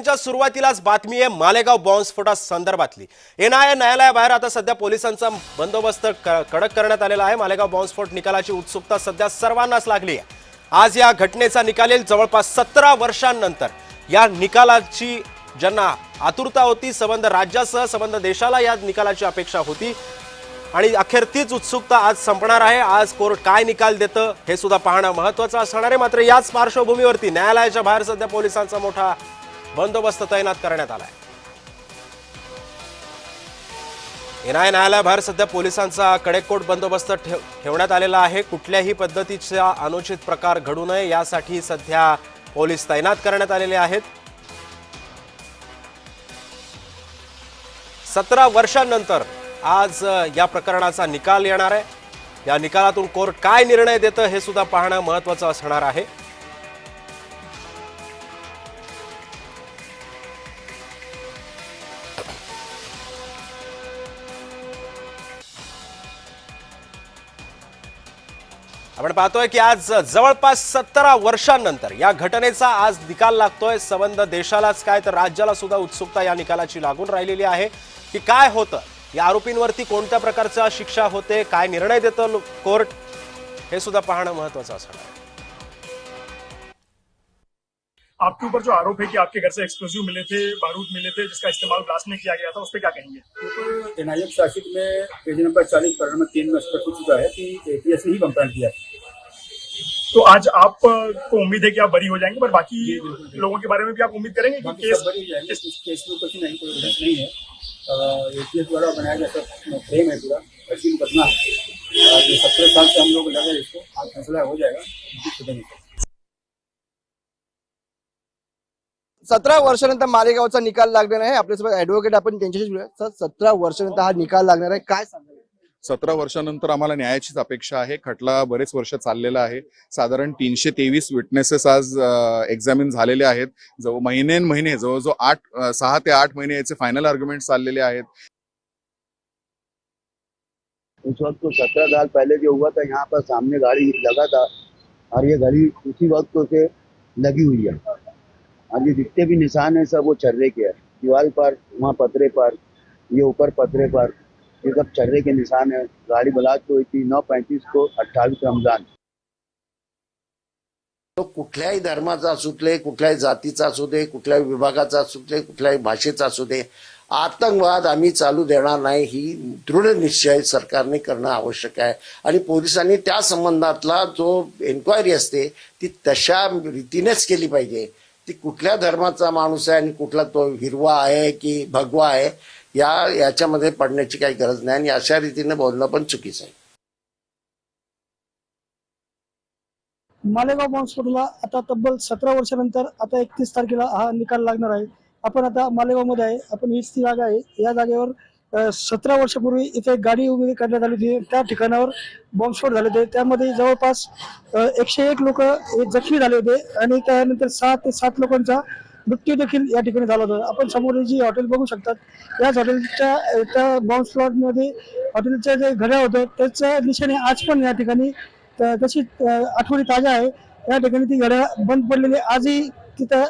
च्या सुरुवातीलाच बातमी आहे मालेगाव बॉम्बस्फोटा संदर्भातली। एनआयए न्यायालयाबाहेर आता सध्या पोलिसांचा बंदोबस्त कडक करण्यात आलेला आहे। मालेगाव बॉम्बस्फोट निकालाची उत्सुकता सध्या सर्वांनाच लागली आहे। आज या घटनेचा निकाल येईल। जवळपास 17 वर्षांनंतर या निकालाची ज्यांना आतुरता होती, संबंध राज्यासह संबंध देशाला या निकालाची अपेक्षा होती आणि अखेर तीच उत्सुकता आज संपणार आहे। आज कोर्ट काय निकाल देतं हे सुद्धा पाहणं महत्त्वाचं असणार आहे। मात्र याच पार्श्वभूमीवरती न्यायालयाच्या बाहेर सध्या पोलिसांचा मोठा बंदोबस्त तैनात करण्यात आलाय। एनआयए न्यायालयाबाहेर सध्या पोलिसांचा कडेकोट बंदोबस्त ठेवण्यात आलेला आहे। कुठल्याही पद्धतीचा अनुचित प्रकार घडू नये यासाठी सध्या पोलीस तैनात करण्यात आलेले आहेत। 17 वर्षांनंतर आज या प्रकरणाचा निकाल येणार आहे। या निकालातून कोर्ट काय निर्णय देतं हे सुद्धा पाहणं महत्त्वाचं असणार आहे। आपण पाहतोय की आज जवळपास 17 वर्षांनंतर या घटनेचा आज निकाल लागतोय। संबंध देशालाच काय तर राज्याला सुद्धा उत्सुकता या निकालाची लागून राहिलेली आहे की काय होतं, या आरोपींवरती कोणत्या प्रकारच्या शिक्षा होते, काय निर्णय देतं कोर्ट हे सुद्धा पाहणं महत्त्वाचं असणार आहे। आपके ऊपर जो आरोप है कि आपके घर से एक्सप्लोजिव मिले थे, बारूद मिले थे जिसका इस्तेमाल ब्लास्ट में किया गया था, उस पर क्या कहेंगे? तो एनआईए शासित में पेज नंबर 40 प्रकरण में 3 में स्पष्ट हो चुका है कि एटीएस ने ही बम प्लांट किया। तो आज आप को उम्मीद है कि आप बरी हो जाएंगे, पर बाकी लोगों के बारे में भी आप उम्मीद करेंगे कि केस बरी हो जाएंगे। इस केस में कुछ नहीं, कोई एविडेंस नहीं है। एटीएस द्वारा बनाया गया सब फ्रेम है, पूरा ऐसी घटना है। 17 साल से हम लोग लगे इसको, आज फैसला हो जाएगा। 17 वर्षानंतर मालेगावचा निकाल लागणार आहे। आपल्यासोबत ऍडव्होकेट आपण त्यांच्याशी बोलूया। 17 वर्षानंतर हा निकाल लागणार आहे, काय सांगाल? 17 वर्षानंतर आम्हाला न्यायाचीच अपेक्षा आहे। खटला बरेच वर्ष चाललेला आहे। साधारण 323 विटनेसेस आज एक्झामिन झालेले आहेत। महिने जवळजवळ 6 ते 8 महिने याचे फायनल आर्ग्युमेंट चाललेले आहेत। उस वक्त तो 17 साल पहले जो हुआ था, यहाँ पर सामने गाड़ी लगा था और ये गाड़ी उसी वक्त से लगी हुई है और ये जितने भी निशान है सब वो छर्रे के है। दीवार पर, वहाँ पतरे पर, ये ऊपर पतरे पर, ये सब छर्रे के निशान है। गाड़ी ब्लास्ट हुई थी 9/35 को 28 रमजान। तो कुठल्याही धर्माचा असू दे, कुठल्याही जातीचा असू दे, कुठल्याही विभागाचा असू दे, कुठल्याही भाषेचा असू दे, आतंकवाद आम्ही चालू देणार नाही ही दृढ निश्चय सरकारने करणं आवश्यक आहे। आणि पोलिसांनी त्या संबंधातला जो एन्क्वायरी असते ती तशा रीतीनेच केली पाहिजे। ती कुठल्या धर्माचा माणूस आहे आणि कुठला तो हिरवा आहे की भगवा आहे याच्यामध्ये पडण्याची काही गरज नाही आणि अशा रीतीने बोलणं पण चुकीचं आहे। मालेगाव बॉम्बस्फोटाला आता तब्बल 17 वर्षानंतर आता 31 तारखेला हा निकाल लागणार आहे। आपण आता मालेगावमध्ये आहे। आपण हीच ती जागा आहे। या जागेवर 17 वर्षापूर्वी इथे गाडी उभी करण्यात आली होती। त्या ठिकाणावर बॉम्बस्फोट झाले होते। त्यामध्ये जवळपास 101 लोक जखमी झाले होते आणि त्यानंतर 6 ते 7 लोकांचा मृत्यू देखील या ठिकाणी झाला होता। आपण समोर जी हॉटेल बघू शकतात, याच हॉटेलच्या त्या बॉम्बस्फोटमध्ये हॉटेलच्या जे घड्याळ होतं त्याच्या दिशेने आज पण या ठिकाणी तशी आठवणी ताज्या आहे। या ठिकाणी ती घड्याळ बंद पडलेली आजही तिथं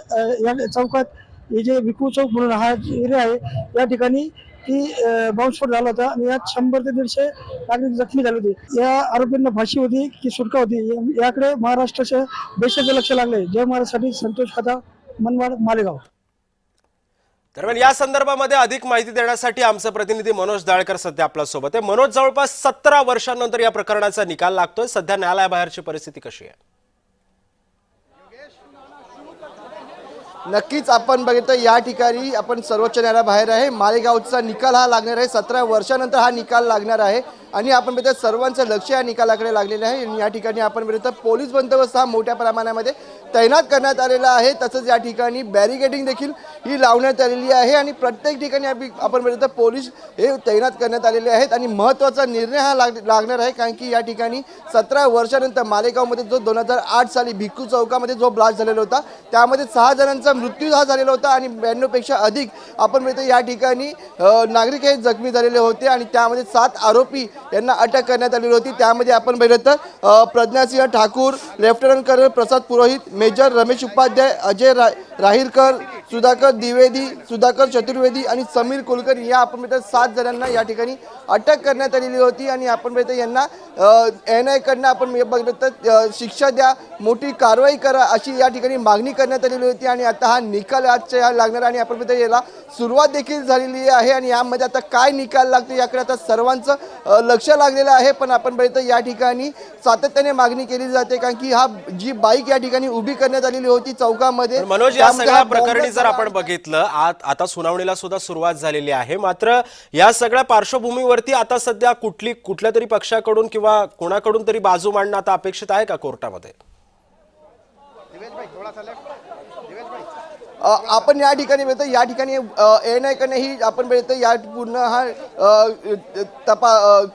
या चौकात, हे जे विकू चौक म्हणून हा एरिया आहे, या ठिकाणी ती बॉम्बस्फोट झाला होता आणि यात 100 ते 150 नागरिक जखमी झाले होते। या आरोपींना फाशी होती की सुटका होती याकडे महाराष्ट्राच्या देशाचे लक्ष लागले। जय महाराष्ट्रासाठी संतोष खता, मनमाड, मालेगाव। दरम्यान या संदर्भामध्ये अधिक माहिती देण्यासाठी आमचे प्रतिनिधी मनोज दाळकर सध्या आपल्या सोबत आहे। मनोज, जवळपास 17 वर्षांनंतर या प्रकरणाचा निकाल लागतोय। सध्या न्यायालयाबाहेरची परिस्थिती कशी आहे? नक्कीच आपण बघितलं या ठिकाणी आपण सर्वोच्च न्यायालयाबाहेर आहे। मालेगावचा निकाल हा लागणार आहे। 17 वर्षानंतर हा निकाल लागणार आहे आणि आपण बघितलं सर्वांचं लक्ष या निकालाकडे लागलेलं आहे। आणि या ठिकाणी आपण बघितलं पोलीस बंदोबस्त हा मोठ्या प्रमाणामध्ये तैनात करण्यात आलेला आहे। तसंच या ठिकाणी बॅरिकेडिंग देखील ही लावण्यात आलेली आहे आणि प्रत्येक ठिकाणी आपण बघितलं पोलीस हे तैनात करण्यात आलेले आहेत आणि महत्त्वाचा निर्णय हा लागणार आहे, कारण की या ठिकाणी 17 वर्षानंतर मालेगावमध्ये जो 2008 साली भिक्खू चौकामध्ये जो ब्लास्ट झालेला होता त्यामध्ये 6 जणांचा मृत्यू झालेला होता आणि 92 पेक्षा अधिक आपण बघितलं या ठिकाणी नागरिक हे जखमी झालेले होते आणि त्यामध्ये 7 आरोपी यांना अटक करण्यात आलेली होती। त्यामध्ये आपण बघितलं Pragya Singh Thakur, lieutenant colonel Prasad Purohit, major Ramesh Upadhyay, Ajay Rahirkar, Sudhakar Dwivedi, Sudhakar Chaturvedi आणि समीर कुलकर्णी या आपण 7 जणांना या ठिकाणी अटक करण्यात आलेली होती आणि आपण यांना NIA कडनं आपण बघितलं तर शिक्षा द्या, मोठी कारवाई करा अशी या ठिकाणी मागणी करण्यात आलेली होती आणि आता हा निकाल आजच्या लागणार आणि आपण याला सुरुवात देखील झालेली आहे आणि यामध्ये आता काय निकाल लागतो याकडे आता सर्वांचं लक्ष लागलेलं आहे. पण आपण बघितलं या ठिकाणी सातत्याने मागणी केली जाते कारण की हा जी बाईक या ठिकाणी उभी करण्यात आलेली होती चौकामध्ये. मनोज, या सगळ्या प्रकरणी जर आपण बघितलं आता सुनावणीला सुद्धा सुरुवात झालेली आहे, मात्र या सगळ्या पार्श्वभूमीवरती आता सध्या कुठल्या तरी पक्षाकडून किंवा कोणाकडून तरी बाजू मांडणं आता अपेक्षित आहे का कोर्टामध्ये? आपण या ठिकाणी बघतो या ठिकाणी NIA कडे ही आपण बघतो या पूर्ण हा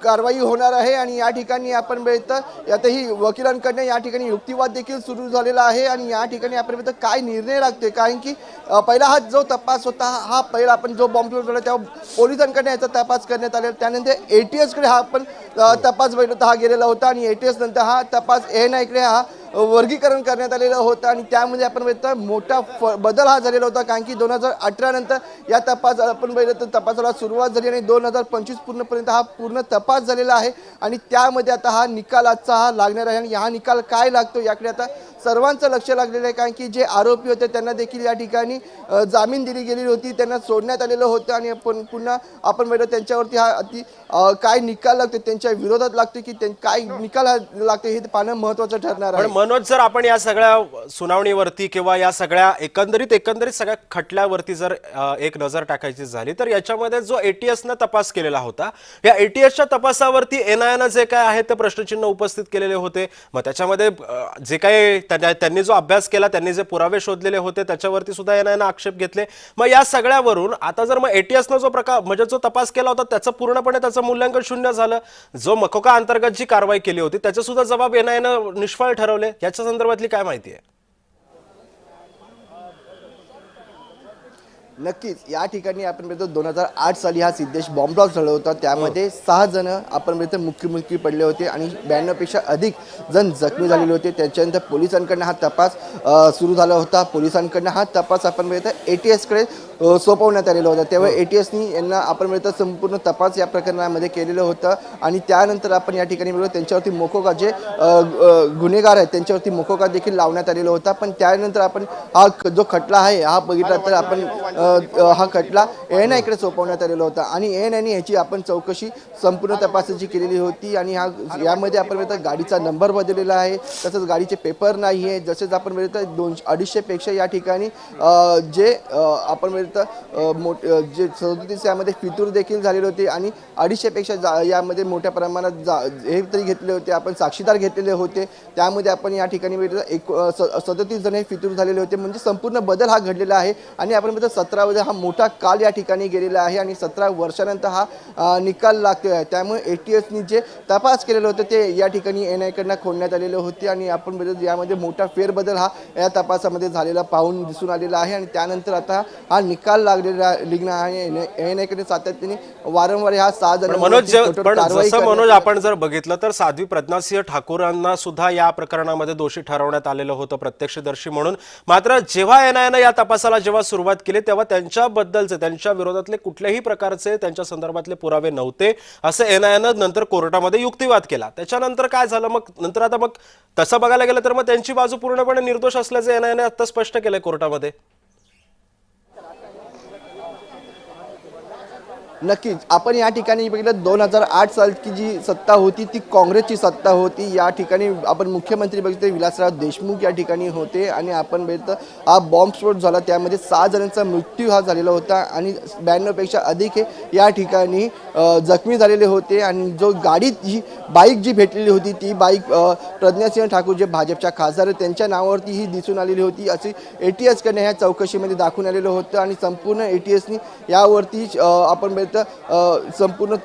कारवाई होणार आहे आणि या ठिकाणी आपण बघतो यातही वकिलांकडनं या ठिकाणी युक्तिवाद देखील सुरू झालेला आहे आणि या ठिकाणी आपण बघतो काय निर्णय लागतोय कारण की पहिला हा जो तपास होता हा पहिला आपण जो बॉम्ब झाला तेव्हा पोलिसांकडे याचा तपास करण्यात आलेला, त्यानंतर ATS कडे हा आपण तपास बघितला हा गेलेला होता आणि ATS नंतर हा तपास NIA कडे हा वर्गीकरण करण्यात आलेलं होतं आणि त्यामध्ये आपण बघितलं मोठा बदल हा झालेला होता कारण की 2018 नंतर या आपण बघितलं तर तपासाला सुरुवात झाली आणि 2025 पूर्णपर्यंत हा पूर्ण तपास झालेला आहे आणि त्यामध्ये आता हा निकाल आजचा हा लागणार आहे आणि हा निकाल काय लागतो याकडे आता सर्वांचं लक्ष लागलेलं आहे कारण की जे आरोपी होते त्यांना देखील या ठिकाणी जामीन दिली गेलेली होती, त्यांना सोडण्यात आलेलं होतं आणि आपण पुन्हा आपण बघितलं त्यांच्यावरती हा काय निकाल लागतो त्यांच्या विरोधात लागतो की काय निकाल लागतो हे पाहणं महत्त्वाचं ठरणार आहे. मनोज, जर आपण या सगळ्या सुनावणीवरती किंवा या सगळ्या एकंदरीत सगळ्या खटल्यावरती जर एक नजर टाकायची झाली तर याच्यामध्ये जो ATSनं तपास केलेला होता या ATSच्या तपासावरती NIAनं जे काय आहे ते प्रश्नचिन्ह उपस्थित केलेले होते. मग त्याच्यामध्ये जे काही त्यांनी जो अभ्यास केला, त्यांनी जे पुरावे शोधलेले होते त्याच्यावरती सुद्धा NIAनं आक्षेप घेतले. मग या सगळ्यावरून आता जर मग ATSनं जो म्हणजे जो तपास केला होता त्याचं पूर्णपणे त्याचं मूल्यांकन शून्य झालं, जो मकोका अंतर्गत जी कारवाई केली होती त्याचे सुद्धा जबाब NIAनं निष्फळ ठरवले, याच्या संदर्भातली काय माहिती आहे? नक्कीच या ठिकाणी आपण बघतो 2008 साली हा सिद्धेश बॉम्ब ब्लॉस्ट झाला होता, त्यामध्ये 6 जण आपण बघतो मृत्यू पडले होते आणि 92 पेक्षा अधिक जण जखमी झालेले होते. त्याच्यानंतर पोलिसांकडनं हा तपास सुरू झाला होता. पोलिसांकडनं हा तपास आपण बघतो ATS कडे सोपवण्यात आलेला होता. तेव्हा ATSनी यांना आपण बघतो संपूर्ण तपास या प्रकरणामध्ये केलेलं होतं आणि त्यानंतर आपण या ठिकाणी बघतो त्यांच्यावरती मोकोका जे गुन्हेगार आहेत त्यांच्यावरती मोकोका देखील लावण्यात आलेला होता. पण त्यानंतर आपण हा जो खटला आहे हा बघितला तर आपण हा खटला NIA कडे सोपवण्यात आलेला होता आणि NIAने याची आपण चौकशी संपूर्ण तपासाची केलेली होती आणि यामध्ये आपण बघतो गाडीचा नंबर बदललेला आहे, तसंच गाडीचे पेपर नाही आहे. जसेच आपण बघतो 200-250 पेक्षा या ठिकाणी जे आपण बघतो जे 37 यामध्ये फितूर देखील झालेले होते आणि 250 पेक्षा यामध्ये मोठ्या प्रमाणात हे तरी घेतले होते, आपण साक्षीदार घेतलेले होते. त्यामध्ये आपण या ठिकाणी 37 जण हे फितूर झालेले होते. म्हणजे संपूर्ण बदल हा घडलेला आहे आणि आपण बघतो 17 हा मोठा काल या ठिकाणी गेलेला आहे आणि 17 वर्षानंतर हा निकाल लागतोय. त्यामुळे ATSनी जे तपास केलेलं होतं ते या ठिकाणी NIA कडनं खोडण्यात आलेले होते आणि आपण बघतो यामध्ये मोठा फेरबदल हा या तपासामध्ये झालेला पाहून दिसून आलेला आहे आणि त्यानंतर आता हा निकाल लागणार आहे. NIA कडे सातत्याने वारंवार हा 6 जण मनोज आपण जर बघितलं तर साध्वी प्रज्ञासिंह ठाकूरांना सुद्धा या प्रकरणामध्ये दोषी ठरवण्यात आलेलं होतं प्रत्यक्षदर्शी म्हणून. मात्र जेव्हा NIAनं या तपासाला जेव्हा सुरुवात केली तेव्हा त्यांच्याबद्दलचे त्यांच्या विरोधातले कुठल्याही प्रकारचे त्यांच्या संदर्भातले पुरावे नव्हते असं NIAनं नंतर कोर्टामध्ये युक्तिवाद केला. त्याच्यानंतर काय झालं मग तसं बघायला गेलं तर मग त्यांची बाजू पूर्णपणे निर्दोष असल्याचे NIAने आता स्पष्ट केलंय कोर्टामध्ये. नक्कीच आपण या ठिकाणी बघितलं 2008 सालची जी सत्ता होती ती काँग्रेसची सत्ता होती. या ठिकाणी आपण मुख्यमंत्री बघितले विलासराव देशमुख या ठिकाणी होते आणि आपण बघितलं हा बॉम्बस्फोट झाला, त्यामध्ये 6 जणांचा मृत्यू हा झालेला होता आणि 92 पेक्षा अधिक हे या ठिकाणी जखमी झालेले होते. आणि जो गाडीत जी बाईक जी भेटलेली होती ती बाईक प्रज्ञासिंह ठाकूर जे भाजपच्या खासदार त्यांच्या नावावरती ही दिसून आलेली होती अशी ATS कडे ह्या चौकशीमध्ये दाखवून आलेलं होतं आणि संपूर्ण ATSनी यावरती आपण संपूर्ण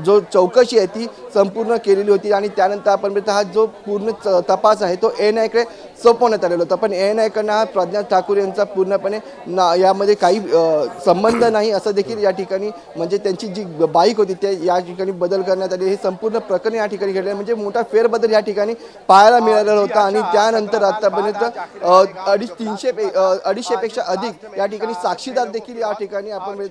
जो चौकशी आहे ती संपूर्ण केलेली होती आणि त्यानंतर आपण हा जो पूर्ण तपास आहे तो NIA कडे सोपवण्यात आलेलं होतं. पण ANI कडनं हा प्रज्ञा ठाकूर यांचा पूर्णपणे यामध्ये काही संबंध नाही असं देखील या ठिकाणी म्हणजे त्यांची जी बाईक होती ते या ठिकाणी बदल करण्यात आले. हे संपूर्ण प्रकरण या ठिकाणी घडले म्हणजे मोठा फेरबदल या ठिकाणी पाहायला मिळालेला होता. आणि त्यानंतर आतापर्यंत 250पेक्षा अधिक या ठिकाणी साक्षीदार देखील या ठिकाणी आपण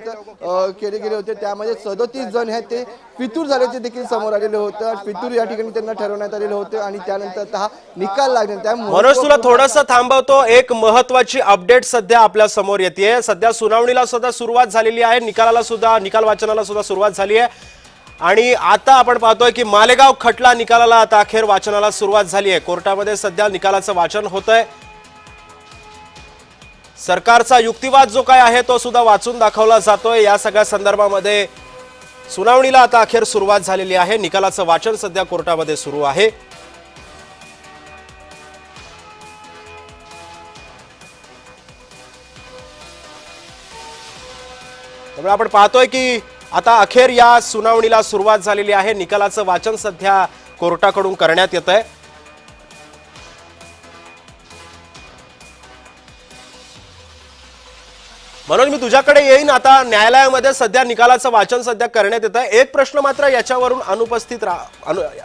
केले गेले होते. त्यामध्ये 37 जण आहेत ते फितूर झाल्याचे देखील समोर आलेले होतं. फितूर या ठिकाणी त्यांना ठरवण्यात आलेलं होतं आणि त्यानंतर हा निकाल लागला. मनोज तुला थोडंसं थांबवतो. एक महत्वाची अपडेट सध्या आपल्या समोर येते. सध्या सुनावणीला सुद्धा सुरुवात झालेली आहे, निकाल वाचनाला सुद्धा सुरुवात झाली आहे. आणि आता आपण पाहतोय की मालेगाव खटला निकालाला आता अखेर वाचनाला सुरुवात झाली आहे. कोर्टामध्ये सध्या निकालाचं वाचन होतंय. सरकारचा युक्तिवाद जो काय आहे तो सुद्धा वाचून दाखवला जातोय. या सगळ्या संदर्भामध्ये सुनावणीला आता अखेर सुरुवात झालेली आहे. निकालाचं वाचन सध्या कोर्टामध्ये सुरू आहे. त्यामुळे आपण पाहतोय की आता अखेर या सुनावणीला सुरुवात झालेली आहे. निकालाचं वाचन सध्या कोर्टाकडून करण्यात येत आहे. मनोज मी तुझ्याकडे येईन. आता न्यायालयामध्ये सध्या निकालाचं वाचन सध्या करण्यात येत आहे. एक प्रश्न मात्र याच्यावरून अनुपस्थित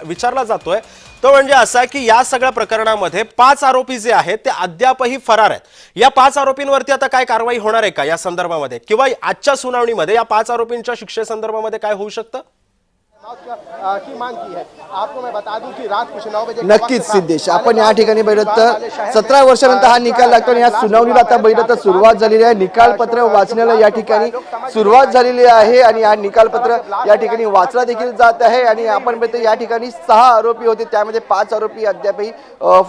विचारला जातोय तो म्हणजे असा की या सगळ्या प्रकरणामध्ये 5 आरोपी जे आहेत ते अद्यापही फरार आहेत. या 5 आरोपींवरती आता काय कारवाई होणार आहे का या संदर्भामध्ये, किंवा आजच्या सुनावणीमध्ये या 5 आरोपींच्या शिक्षेसंदर्भामध्ये काय होऊ शकतं? की मांग की है. आपको मैं बता दूं की रात कुछ 9 बजे नक्कीच सिद्धेश, आपण या ठिकाणी बघितलं तर 17 वर्षानंतर हा निकाल लागतो आणि या सुनावणीला आता बघितलं तर सुरुवात झालेली आहे. निकालपत्र वाचण्याला या ठिकाणी सुरुवात झालेली आहे आणि हा निकालपत्र या ठिकाणी वाचला देखील जात आहे. आणि आपण बघितलं या ठिकाणी 6 आरोपी होते, त्यामध्ये 5 आरोपी अद्यापही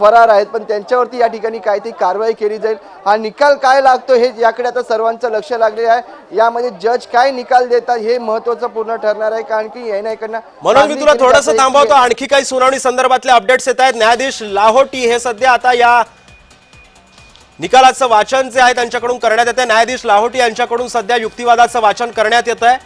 फरार आहेत, पण त्यांच्यावरती या ठिकाणी काहीतरी कारवाई केली जाईल. हा निकाल काय लागतो हे याकडे आता सर्वांचं लक्ष लागले आहे. यामध्ये जज काय निकाल देतात हे महत्त्वाचं पूर्ण ठरणार आहे, कारण की NI मनोज मी तुला थोडंसं थांबवतो. आणखी काही सुनावणी संदर्भातले अपडेट्स येत आहेत. न्यायाधीश लाहोटी हे सध्या आता या निकालाचं वाचन जे आहे त्यांच्याकडून करण्यात येते. न्यायाधीश लाहोटी यांच्याकडून सध्या युक्तिवादाचं वाचन करण्यात येत आहे.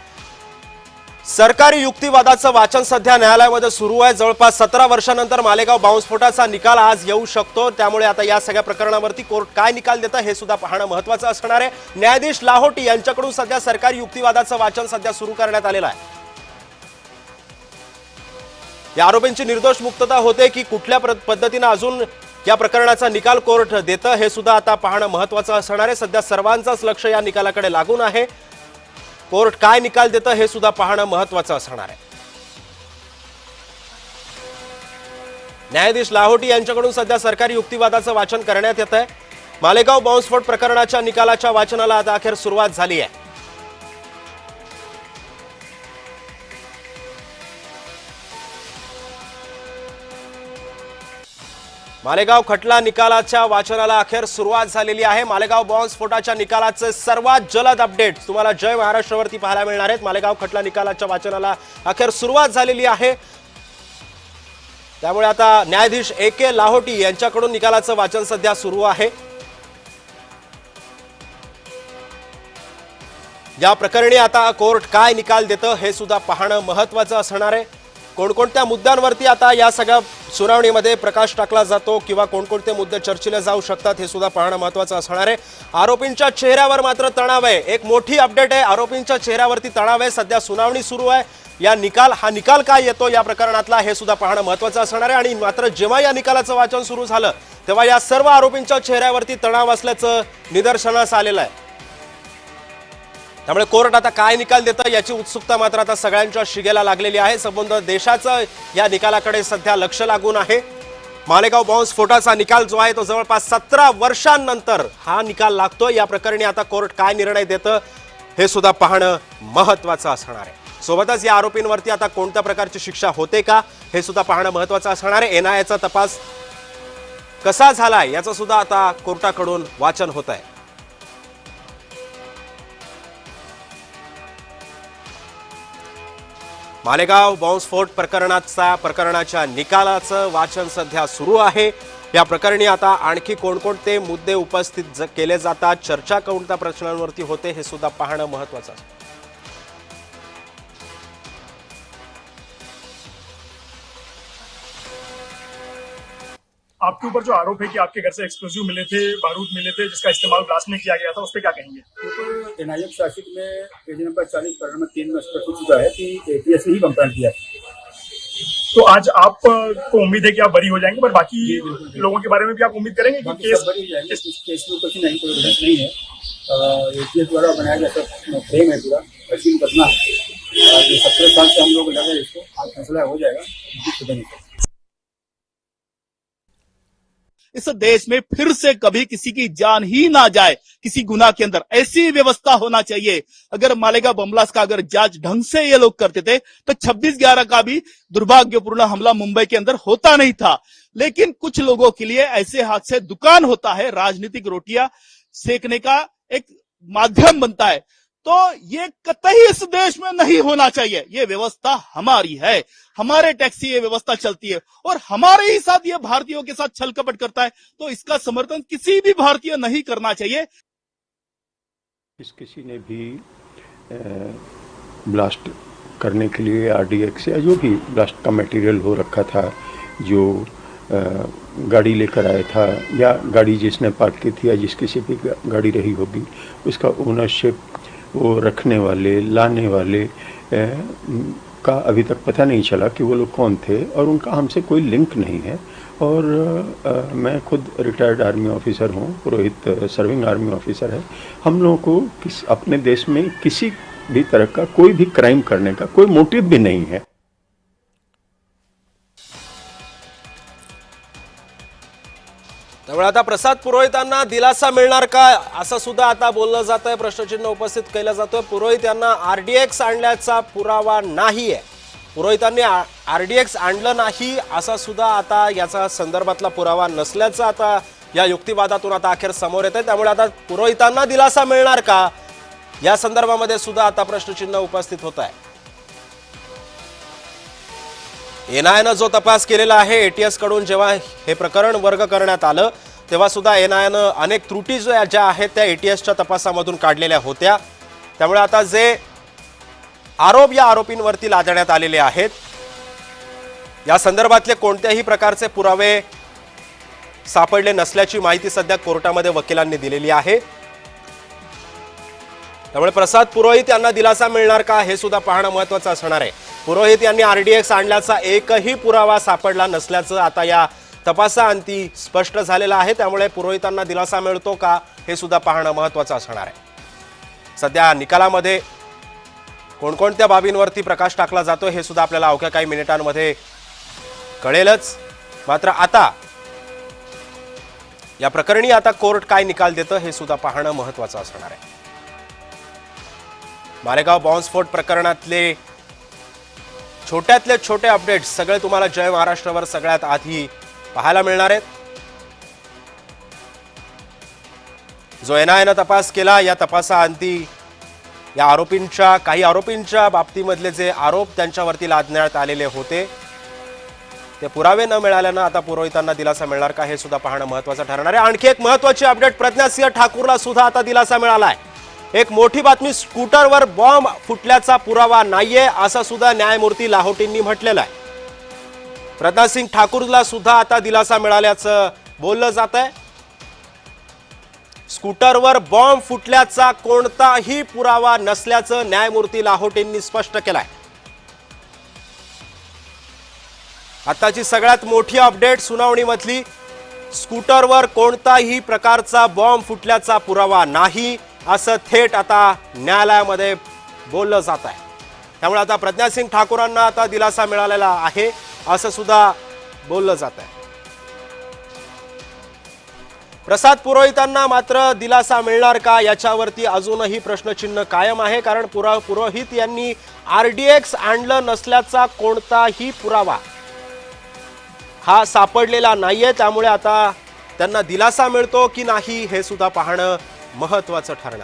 सरकारी युक्तिवादाचं वाचन सध्या न्यायालयामध्ये सुरू आहे. जवळपास 17 वर्षानंतर मालेगाव बॉम्बस्फोटाचा निकाल आज येऊ शकतो. त्यामुळे आता या सगळ्या प्रकरणावरती कोर्ट काय निकाल देतं हे सुद्धा पाहणं महत्त्वाचं असणार आहे. न्यायाधीश लाहोटी यांच्याकडून सध्या सरकारी युक्तिवादाचं वाचन सध्या सुरू करण्यात आलेलं आहे. या आरोपींची निर्दोष मुक्तता होते की कुठल्या पद्धतीने अजून या प्रकरणाचा निकाल कोर्ट देतं हे सुद्धा आता पाहणं महत्त्वाचं असणार आहे. सध्या सर्वांचंच लक्ष या निकालाकडे लागून आहे. कोर्ट काय निकाल देतं हे सुद्धा पाहणं महत्त्वाचं असणार आहे. न्यायाधीश लाहोटी यांच्याकडून सध्या सरकारी युक्तिवादाचं वाचन करण्यात येत आहे. मालेगाव बॉम्बस्फोट प्रकरणाच्या निकालाच्या वाचनाला आता अखेर सुरुवात झाली आहे. मालेगाव खटला निकालाच्या वाचनाला अखेर सुरुवात झालेली आहे. मालेगाव बॉम्बस्फोटाच्या निकालाचे सर्वात जलद अपडेट तुम्हाला जय महाराष्ट्रावरती पाहायला मिळणार आहेत. मालेगाव खटला निकालाच्या वाचनाला अखेर सुरुवात झालेली आहे. त्यामुळे आता न्यायाधीश AK लाहोटी यांच्याकडून निकालाचं वाचन सध्या सुरू आहे. या प्रकरणी आता कोर्ट काय निकाल देतं हे सुद्धा पाहणं महत्त्वाचं असणार आहे. कोणकोणत्या मुद्द्यांवरती आता या सगळ्या सुनावणीमध्ये प्रकाश टाकला जातो किंवा कोणकोणते मुद्दे चर्चेला जाऊ शकतात हे सुद्धा पाहणं महत्त्वाचं असणार आहे. आरोपींच्या चेहऱ्यावर मात्र तणाव आहे. एक मोठी अपडेट आहे. आरोपींच्या चेहऱ्यावरती तणाव आहे. सध्या सुनावणी सुरू आहे. हा निकाल काय येतो या प्रकरणातला हे सुद्धा पाहणं महत्त्वाचं असणार आहे. आणि मात्र जेव्हा या निकालाचं वाचन सुरू झालं तेव्हा या सर्व आरोपींच्या चेहऱ्यावरती तणाव असल्याचं निदर्शनास आलेलं आहे. त्यामुळे कोर्ट आता काय निकाल देतं याची उत्सुकता मात्र आता सगळ्यांच्या शिगेला लागलेली आहे. संपूर्ण देशाचं या निकालाकडे सध्या लक्ष लागून आहे. मालेगाव बॉम्बस्फोटाचा निकाल जो आहे तो जवळपास 17 वर्षांनंतर हा निकाल लागतो. या प्रकरणी आता कोर्ट काय निर्णय देतं हे सुद्धा पाहणं महत्त्वाचं असणार आहे. सोबतच या आरोपींवरती आता कोणत्या प्रकारची शिक्षा होते का हे सुद्धा पाहणं महत्त्वाचं असणार आहे. NIAचा तपास कसा झालाय याचं सुद्धा आता कोर्टाकडून वाचन होत आहे. मालेगाव बॉम्बस्फोट प्रकरणाच्या निकालाचं वाचन सध्या सुरू आहे. या प्रकरणी आता आणखी कोणकोणते मुद्दे उपस्थित केले जातात, चर्चा कोणत्या प्रश्नांवरती होते हे सुद्धा पाहणं महत्त्वाचं आहे. आपके ऊपर जो आरोप है कि आपके घर से एक्सप्लोजिव मिले थे, बारूद मिले थे, जिसका इस्तेमाल ब्लास्ट में किया गया था, उस पर क्या कहेंगे? तो एनआईए शासित में पेज नंबर 40 पैरा नंबर 3 में स्पष्ट हो चुका है कि एटीएस ने ही कंप्लेंट किया है। तो आज आप को उम्मीद है कि आप बरी हो जाएंगे, पर बाकी लोगों के बारे में भी आप उम्मीद करेंगे कि बाकी केस सब बरी हो जाएंगे। इस केस में कुछ नहीं, कोई एविडेंस नहीं है। एटीएस द्वारा बनाया गया सब फ्रेम है पूरा, ऐसी मुकदमा है। जो 17 साल से हम लोग लगे इसको, आज फैसला हो जाएगा। इस देश में फिर से कभी किसी की जान ही ना जाए किसी गुनाह के अंदर, ऐसी व्यवस्था होना चाहिए। अगर मालेगांव बम ब्लास्ट का अगर जांच ढंग से ये लोग करते थे तो 26/11 का भी दुर्भाग्यपूर्ण हमला मुंबई के अंदर होता नहीं था। लेकिन कुछ लोगों के लिए ऐसे हादसे दुकान होता है, राजनीतिक रोटियां सेकने का एक माध्यम बनता है। तो ये कतई इस देश में नहीं होना चाहिए। ये व्यवस्था हमारी है, हमारे टैक्स से ये व्यवस्था चलती है और हमारे ही साथ ये भारतीयों के साथ छल कपट करता है, तो इसका समर्थन किसी भी भारतीय नहीं करना चाहिए। किसी ने भी ब्लास्ट करने के लिए आरडीएक्स या जो भी ब्लास्ट का मटेरियल हो रखा था, जो गाड़ी लेकर आया था या गाड़ी जिसने पार्क की थी या जिस किसी भी गाड़ी रही होगी, उसका ओनरशिप, वो रखने वाले, लाने वाले का अभी तक पता नहीं चला कि वो लोग कौन थे और उनका हमसे कोई लिंक नहीं है। और मैं खुद रिटायर्ड आर्मी ऑफिसर हूँ, पुरोहित सर्विंग आर्मी ऑफिसर है। हम लोगों को अपने देश में किसी भी तरह का कोई भी क्राइम करने का कोई मोटिव भी नहीं है। त्यामुळे आता प्रसाद पुरोहितांना दिलासा मिळणार का असं सुद्धा आता बोललं जात आहे, प्रश्नचिन्ह उपस्थित केलं जातोय। पुरोहित यांना आरडीएक्स आणल्याचा पुरावा नाहीये, पुरोहितांनी आरडीएक्स आणलं नाही असा सुद्धा आता याचा संदर्भातला पुरावा नसल्याचं आता या युक्तिवादातून आता अखेर समोर येत आहे। त्यामुळे आता पुरोहितांना दिलासा मिळणार का या संदर्भामध्ये सुद्धा आता प्रश्नचिन्ह उपस्थित होत आहे। एनआयएनं जो तपास केलेला आहे, एटीएस कडून जेव्हा हे प्रकरण वर्ग करण्यात आलं तेव्हा सुद्धा एनआयएनं अनेक त्रुटी ज्या आहेत त्या एटीएसच्या तपासामधून काढलेल्या होत्या। त्यामुळे आता जे आरोप या आरोपींवरती लादण्यात आलेले आहेत, या संदर्भातले कोणत्याही प्रकारचे पुरावे सापडले नसल्याची माहिती सध्या कोर्टामध्ये वकिलांनी दिलेली आहे। त्यामुळे प्रसाद पुरोहित यांना दिलासा मिळणार का हे सुद्धा पाहणं महत्त्वाचं असणार आहे। पुरोहित यांनी आरडीएक्स आणल्याचा एकही पुरावा सापडला नसल्याचं आता या तपासाअंती स्पष्ट झालेलं आहे। त्यामुळे पुरोहितांना दिलासा मिळतो का हे सुद्धा पाहणं महत्त्वाचं असणार आहे। सध्या निकालामध्ये कोणकोणत्या बाबींवरती प्रकाश टाकला जातो हे सुद्धा आपल्याला अवघ्या काही मिनिटांमध्ये कळेलच। मात्र आता या प्रकरणी आता कोर्ट काय निकाल देतं हे सुद्धा पाहणं महत्त्वाचं असणार आहे। मालेगाव बॉम्बस्फोट प्रकरणातले छोट्यातले छोटे अपडेट्स सगळे तुम्हाला जय महाराष्ट्रावर सगळ्यात आधी पाहायला मिळणार आहेत। जो एनआयएनं तपास केला, या तपासाअंती या आरोपींच्या काही आरोपींच्या बाबतीमधले जे आरोप त्यांच्यावरती लादण्यात आलेले होते ते पुरावे न मिळाल्यानं आता पुरोहितांना दिलासा मिळणार का हे सुद्धा पाहणं महत्त्वाचं ठरणार आहे। आणखी एक महत्त्वाची अपडेट, प्रज्ञासिंह ठाकूरला सुद्धा आता दिलासा मिळाला आहे। एक मोठी बातमी, स्कूटरवर बॉम्ब फुटल्याचा पुरावा नाहीये असं सुद्धा न्यायमूर्ती लाहोटींनी म्हटलेलं आहे। प्रज्ञासिंह ठाकूरला सुद्धा आता दिलासा मिळाल्याचं बोललं जात आहे। स्कूटरवर बॉम्ब फुटल्याचा कोणताही पुरावा नसल्याचं न्यायमूर्ती लाहोटींनी स्पष्ट केलंय। आताची सगळ्यात मोठी अपडेट सुनावणीमधली, स्कूटरवर कोणताही प्रकारचा बॉम्ब फुटल्याचा पुरावा नाही असं थेट आता न्यायालयामध्ये बोललं जात आहे। त्यामुळे आता प्रज्ञासिंह ठाकूरांना आता दिलासा मिळालेला आहे असं सुद्धा बोललं जात आहे। प्रसाद पुरोहितांना मात्र दिलासा मिळणार का याच्यावरती अजूनही प्रश्नचिन्ह कायम आहे, कारण पुरोहित यांनी आरडीएक्स आणलं नसल्याचा कोणताही पुरावा हा सापडलेला नाहीये। त्यामुळे आता त्यांना दिलासा मिळतो की नाही हे सुद्धा पाहणं महत्त्वाचं ठरणार।